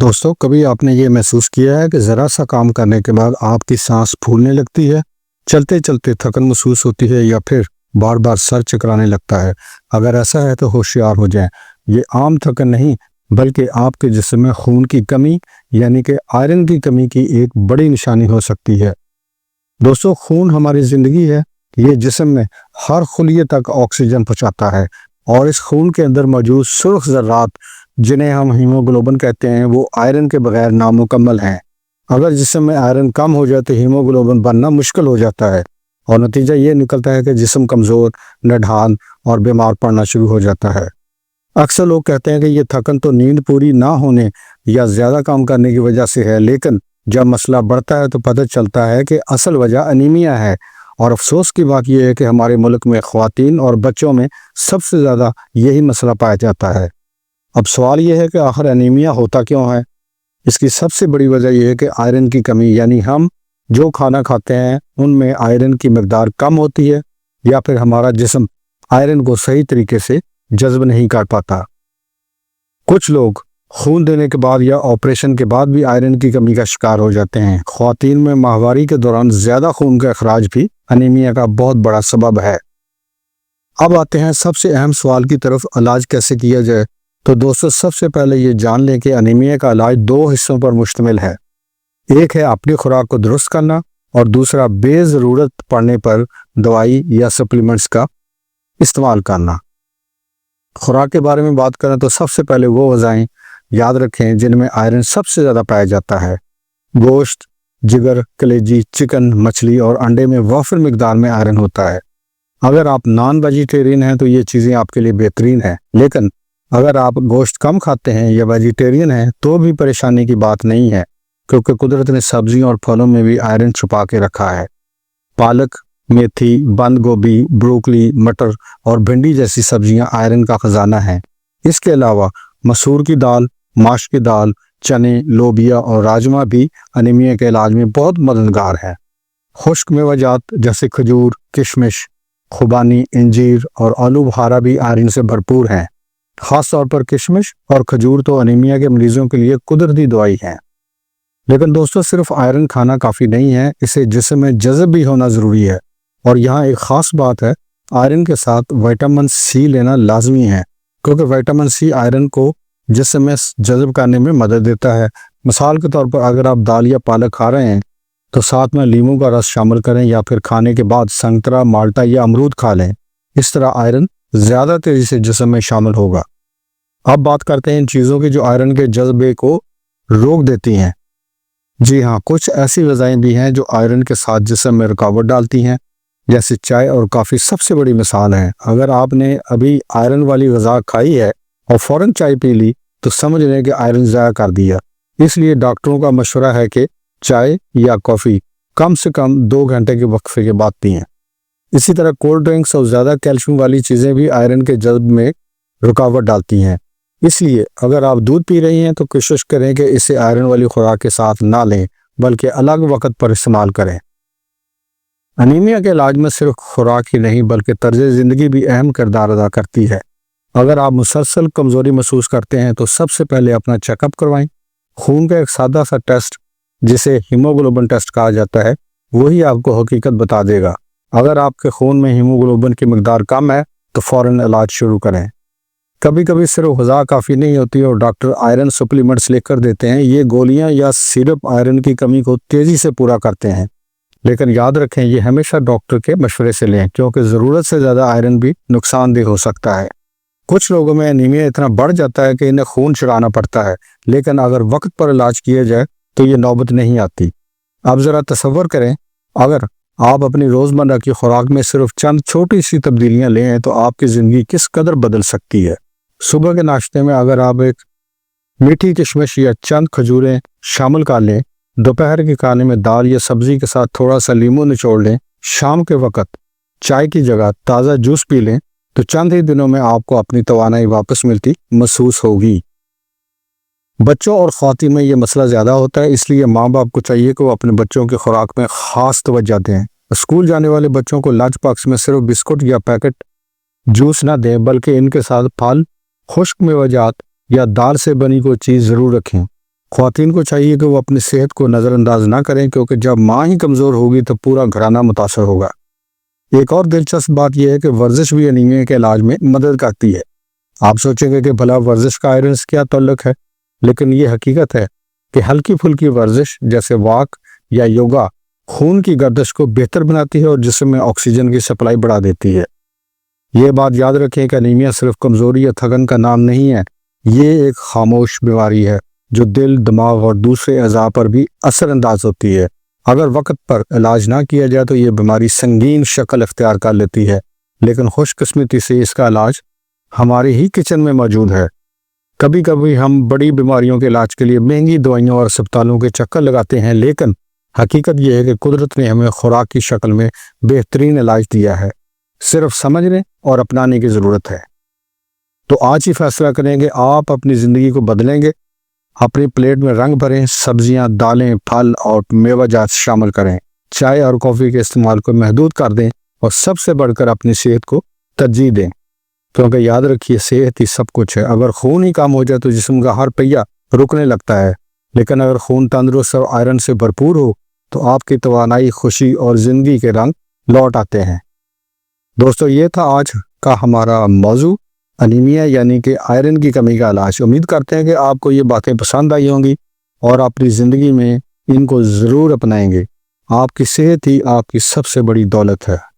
دوستو، کبھی آپ نے یہ محسوس کیا ہے کہ ذرا سا کام کرنے کے بعد آپ کی سانس پھولنے لگتی ہے، چلتے چلتے تھکن محسوس ہوتی ہے یا پھر بار بار سر چکرانے لگتا ہے؟ اگر ایسا ہے تو ہوشیار ہو جائیں، یہ عام تھکن نہیں بلکہ آپ کے جسم میں خون کی کمی یعنی کہ آئرن کی کمی کی ایک بڑی نشانی ہو سکتی ہے۔ دوستو، خون ہماری زندگی ہے، یہ جسم میں ہر خلیے تک آکسیجن پہنچاتا ہے، اور اس خون کے اندر موجود سرخ ذرات جنہیں ہم ہیموگلوبن کہتے ہیں وہ آئرن کے بغیر نامکمل ہیں۔ اگر جسم میں آئرن کم ہو جائے تو ہیموگلوبن بننا مشکل ہو جاتا ہے، اور نتیجہ یہ نکلتا ہے کہ جسم کمزور، نڈھال اور بیمار پڑنا شروع ہو جاتا ہے۔ اکثر لوگ کہتے ہیں کہ یہ تھکن تو نیند پوری نہ ہونے یا زیادہ کام کرنے کی وجہ سے ہے، لیکن جب مسئلہ بڑھتا ہے تو پتہ چلتا ہے کہ اصل وجہ انیمیا ہے، اور افسوس کی بات یہ ہے کہ ہمارے ملک میں خواتین اور بچوں میں سب سے زیادہ یہی مسئلہ پایا جاتا ہے۔ اب سوال یہ ہے کہ آخر انیمیا ہوتا کیوں ہے؟ اس کی سب سے بڑی وجہ یہ ہے کہ آئرن کی کمی، یعنی ہم جو کھانا کھاتے ہیں ان میں آئرن کی مقدار کم ہوتی ہے، یا پھر ہمارا جسم آئرن کو صحیح طریقے سے جذب نہیں کر پاتا۔ کچھ لوگ خون دینے کے بعد یا آپریشن کے بعد بھی آئرن کی کمی کا شکار ہو جاتے ہیں۔ خواتین میں ماہواری کے دوران زیادہ خون کا اخراج بھی انیمیا کا بہت بڑا سبب ہے۔ اب آتے ہیں سب سے اہم سوال کی طرف، علاج کیسے کیا جائے؟ تو دوستو، سب سے پہلے یہ جان لیں کہ انیمیا کا علاج دو حصوں پر مشتمل ہے۔ ایک ہے اپنی خوراک کو درست کرنا، اور دوسرا بے ضرورت پڑنے پر دوائی یا سپلیمنٹس کا استعمال کرنا۔ خوراک کے بارے میں بات کریں تو سب سے پہلے وہ غذائیں یاد رکھیں جن میں آئرن سب سے زیادہ پایا جاتا ہے۔ گوشت، جگر، کلیجی، چکن، مچھلی اور انڈے میں وافر مقدار میں آئرن ہوتا ہے۔ اگر آپ نان ویجیٹیرین ہیں تو یہ چیزیں آپ کے لیے بہترین ہیں، لیکن اگر آپ گوشت کم کھاتے ہیں یا ویجیٹیرین ہیں تو بھی پریشانی کی بات نہیں ہے، کیونکہ قدرت نے سبزیوں اور پھلوں میں بھی آئرن چھپا کے رکھا ہے۔ پالک، میتھی، بند گوبھی، بروکلی، مٹر اور بھنڈی جیسی سبزیاں آئرن کا خزانہ ہیں۔ اس کے علاوہ مسور کی دال، ماش کی دال، چنے، لوبیا اور راجمہ بھی انیمیا کے علاج میں بہت مددگار ہیں۔ خشک میوہ جات جیسے کھجور، کشمش، خوبانی، انجیر اور آلو بخارا بھی آئرن سے بھرپور ہیں۔ خاص طور پر کشمش اور کھجور تو انیمیا کے مریضوں کے لیے قدرتی دوائی ہیں۔ لیکن دوستو، صرف آئرن کھانا کافی نہیں ہے، اسے جسم میں جذب بھی ہونا ضروری ہے، اور یہاں ایک خاص بات ہے، آئرن کے ساتھ وٹامن سی لینا لازمی ہے، کیونکہ وٹامن سی آئرن کو جسم میں جذب کرنے میں مدد دیتا ہے۔ مثال کے طور پر اگر آپ دال یا پالک کھا رہے ہیں تو ساتھ میں لیموں کا رس شامل کریں، یا پھر کھانے کے بعد سنترا، مالٹا یا امرود کھا لیں۔ اس طرح آئرن زیادہ تیزی سے جسم میں شامل ہوگا۔ اب بات کرتے ہیں ان چیزوں کی جو آئرن کے جذبے کو روک دیتی ہیں۔ جی ہاں، کچھ ایسی غذائیں بھی ہیں جو آئرن کے ساتھ جسم میں رکاوٹ ڈالتی ہیں، جیسے چائے اور کافی سب سے بڑی مثال ہیں۔ اگر آپ نے ابھی آئرن والی غذا کھائی ہے اور فوراً چائے پی لی تو سمجھ لیں کہ آئرن ضائع کر دیا۔ اس لیے ڈاکٹروں کا مشورہ ہے کہ چائے یا کافی کم سے کم 2 گھنٹے کے وقفے کے بعد پئیں۔ اسی طرح کولڈ ڈرنکس اور زیادہ کیلشیم والی چیزیں بھی آئرن کے جذب میں رکاوٹ ڈالتی ہیں۔ اس لیے اگر آپ دودھ پی رہی ہیں تو کوشش کریں کہ اسے آئرن والی خوراک کے ساتھ نہ لیں، بلکہ الگ وقت پر استعمال کریں۔ انیمیا کے علاج میں صرف خوراک ہی نہیں بلکہ طرز زندگی بھی اہم کردار ادا کرتی ہے۔ اگر آپ مسلسل کمزوری محسوس کرتے ہیں تو سب سے پہلے اپنا چیک اپ کروائیں۔ خون کا ایک سادہ سا ٹیسٹ جسے ہیموگلوبن ٹیسٹ کہا جاتا ہے، وہی آپ کو حقیقت بتا دے گا۔ اگر آپ کے خون میں ہیموگلوبن کی مقدار کم ہے تو فوراً علاج شروع کریں۔ کبھی کبھی صرف غذا کافی نہیں ہوتی اور ڈاکٹر آئرن سپلیمنٹس لکھ کر دیتے ہیں۔ یہ گولیاں یا سیرپ آئرن کی کمی کو تیزی سے پورا کرتے ہیں، لیکن یاد رکھیں یہ ہمیشہ ڈاکٹر کے مشورے سے لیں، کیونکہ ضرورت سے زیادہ آئرن بھی نقصان دہ ہو سکتا ہے۔ کچھ لوگوں میں انیمیا اتنا بڑھ جاتا ہے کہ انہیں خون چڑھانا پڑتا ہے، لیکن اگر وقت پر علاج کیا جائے تو یہ نوبت نہیں آتی۔ اب ذرا تصور کریں، اگر آپ اپنی روزمرہ کی خوراک میں صرف چند چھوٹی سی تبدیلیاں لیں تو آپ کی زندگی کس قدر بدل سکتی ہے۔ صبح کے ناشتے میں اگر آپ ایک میٹھی کشمش یا چند کھجوریں شامل کر لیں، دوپہر کے کھانے میں دال یا سبزی کے ساتھ تھوڑا سا لیموں نچوڑ لیں، شام کے وقت چائے کی جگہ تازہ جوس پی لیں، تو چند ہی دنوں میں آپ کو اپنی توانائی واپس ملتی محسوس ہوگی۔ بچوں اور خواتین میں یہ مسئلہ زیادہ ہوتا ہے، اس لیے ماں باپ کو چاہیے کہ وہ اپنے بچوں کی خوراک میں خاص توجہ دیں۔ اسکول جانے والے بچوں کو لنچ باکس میں صرف بسکٹ یا پیکٹ جوس نہ دیں، بلکہ ان کے ساتھ پھل، خشک میوہ جات یا دال سے بنی کوئی چیز ضرور رکھیں۔ خواتین کو چاہیے کہ وہ اپنی صحت کو نظر انداز نہ کریں، کیونکہ جب ماں ہی کمزور ہوگی تو پورا گھرانہ متاثر ہوگا۔ ایک اور دلچسپ بات یہ ہے کہ ورزش بھی انیمیا کے علاج میں مدد کرتی ہے۔ آپ سوچیں گے کہ بھلا ورزش کا آئرن سے کیا تعلق ہے، لیکن یہ حقیقت ہے کہ ہلکی پھلکی ورزش جیسے واک یا یوگا خون کی گردش کو بہتر بناتی ہے اور جسم میں آکسیجن کی سپلائی بڑھا دیتی ہے۔ یہ بات یاد رکھیں کہ انیمیا صرف کمزوری یا تھکن کا نام نہیں ہے، یہ ایک خاموش بیماری ہے جو دل، دماغ اور دوسرے اعضاء پر بھی اثر انداز ہوتی ہے۔ اگر وقت پر علاج نہ کیا جائے تو یہ بیماری سنگین شکل اختیار کر لیتی ہے، لیکن خوش قسمتی سے اس کا علاج ہمارے ہی کچن میں موجود ہے۔ کبھی کبھی ہم بڑی بیماریوں کے علاج کے لیے مہنگی دوائیوں اور اسپتالوں کے چکر لگاتے ہیں، لیکن حقیقت یہ ہے کہ قدرت نے ہمیں خوراک کی شکل میں بہترین علاج دیا ہے، صرف سمجھنے اور اپنانے کی ضرورت ہے۔ تو آج ہی فیصلہ کریں کہ آپ اپنی زندگی کو بدلیں گے۔ اپنی پلیٹ میں رنگ بھریں، سبزیاں، دالیں، پھل اور میوہ جات شامل کریں، چائے اور کافی کے استعمال کو محدود کر دیں، اور سب سے بڑھ کر اپنی صحت کو ترجیح دیں، کیونکہ یاد رکھیے صحت ہی سب کچھ ہے۔ اگر خون ہی کم ہو جائے تو جسم کا ہر پہیہ رکنے لگتا ہے، لیکن اگر خون تندرست اور آئرن سے بھرپور ہو تو آپ کی توانائی، خوشی اور زندگی کے رنگ لوٹ آتے ہیں۔ دوستو، یہ تھا آج کا ہمارا موضوع، انیمیا یعنی کہ آئرن کی کمی کا علاج۔ امید کرتے ہیں کہ آپ کو یہ باتیں پسند آئی ہوں گی اور اپنی زندگی میں ان کو ضرور اپنائیں گے۔ آپ کی صحت ہی آپ کی سب سے بڑی دولت ہے۔